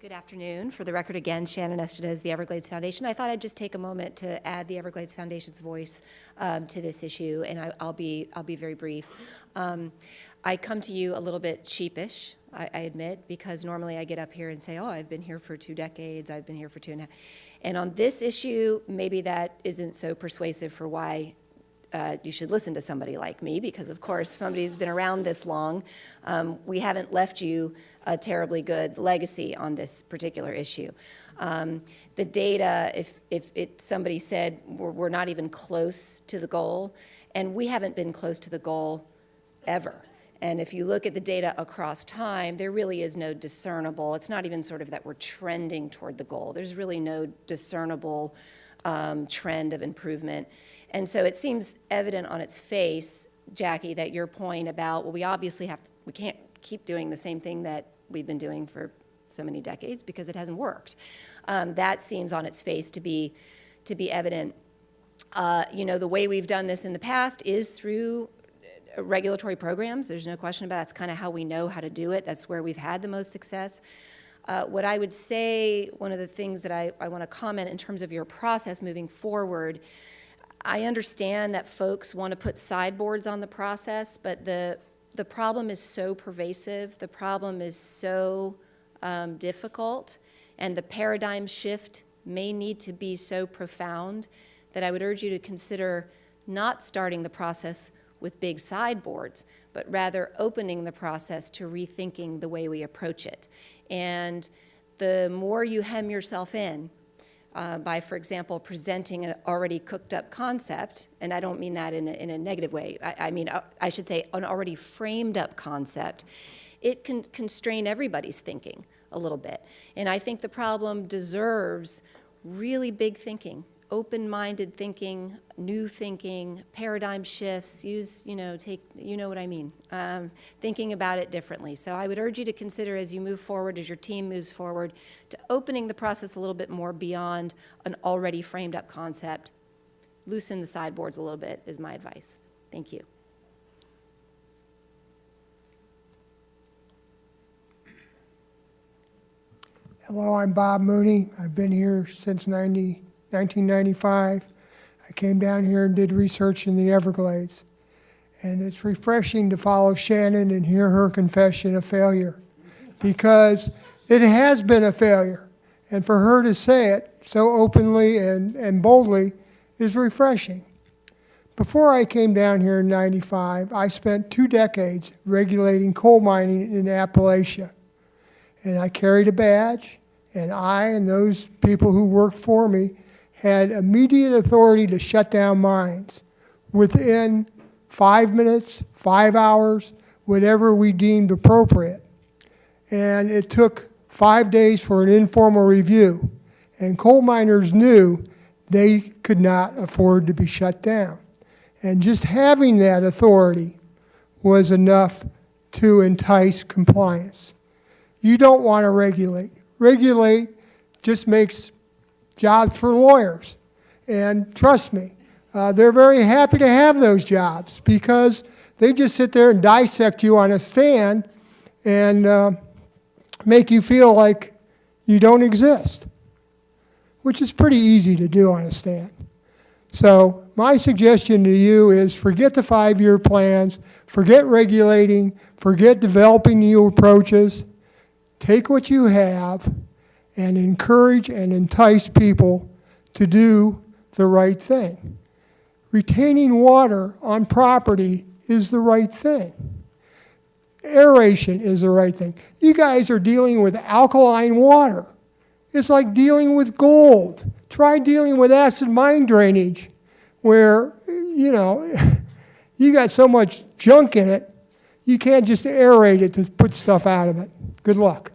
Good afternoon. For the record, again, Shannon Estevez, the Everglades Foundation. I thought I'd just take a moment to add the Everglades Foundation's voice to this issue, and I'll be very brief. I come to you a little bit sheepish, I admit, because normally I get up here and say, oh, I've been here for 2 decades, I've been here for 2.5. And on this issue, maybe that isn't so persuasive for why you should listen to somebody like me, because of course, somebody who's been around this long, we haven't left you a terribly good legacy on this particular issue. The data, if somebody said we're not even close to the goal, and we haven't been close to the goal ever. And if you look at the data across time, there really is no discernible, it's not even sort of that we're trending toward the goal. There's really no discernible trend of improvement. And so it seems evident on its face, Jackie, that your point about, well, we can't keep doing the same thing that we've been doing for so many decades because it hasn't worked. That seems on its face to be evident. The way we've done this in the past is through regulatory programs. There's no question about it. That's kind of how we know how to do it. That's where we've had the most success. What I would say, one of the things that I want to comment in terms of your process moving forward, I understand that folks want to put sideboards on the process, but the problem is so pervasive, the problem is so difficult, and the paradigm shift may need to be so profound that I would urge you to consider not starting the process with big sideboards, but rather opening the process to rethinking the way we approach it. And the more you hem yourself in by, for example, presenting an already cooked up concept, and I don't mean that in a negative way, I should say an already framed up concept, it can constrain everybody's thinking a little bit. And I think the problem deserves really big thinking, open-minded thinking, new thinking, paradigm shifts, take what I mean, thinking about it differently. So I would urge you to consider as you move forward, as your team moves forward, to opening the process a little bit more beyond an already framed up concept. Loosen the sideboards a little bit is my advice. Thank you. Hello, I'm Bob Mooney. I've been here since 1995. I came down here and did research in the Everglades. And it's refreshing to follow Shannon and hear her confession of failure, because it has been a failure. And for her to say it so openly and boldly is refreshing. Before I came down here in 95, I spent 2 decades regulating coal mining in Appalachia. And I carried a badge, and I and those people who worked for me had immediate authority to shut down mines within 5 minutes, 5 hours, whatever we deemed appropriate. And it took 5 days for an informal review. And coal miners knew they could not afford to be shut down. And just having that authority was enough to entice compliance. You don't want to regulate. Regulate just makes jobs for lawyers. And trust me, they're very happy to have those jobs because they just sit there and dissect you on a stand and make you feel like you don't exist, which is pretty easy to do on a stand. So my suggestion to you is forget the 5-year plans, forget regulating, forget developing new approaches. Take what you have and encourage and entice people to do the right thing. Retaining water on property is the right thing. Aeration is the right thing. You guys are dealing with alkaline water. It's like dealing with gold. Try dealing with acid mine drainage where, you got so much junk in it, you can't just aerate it to put stuff out of it. Good luck.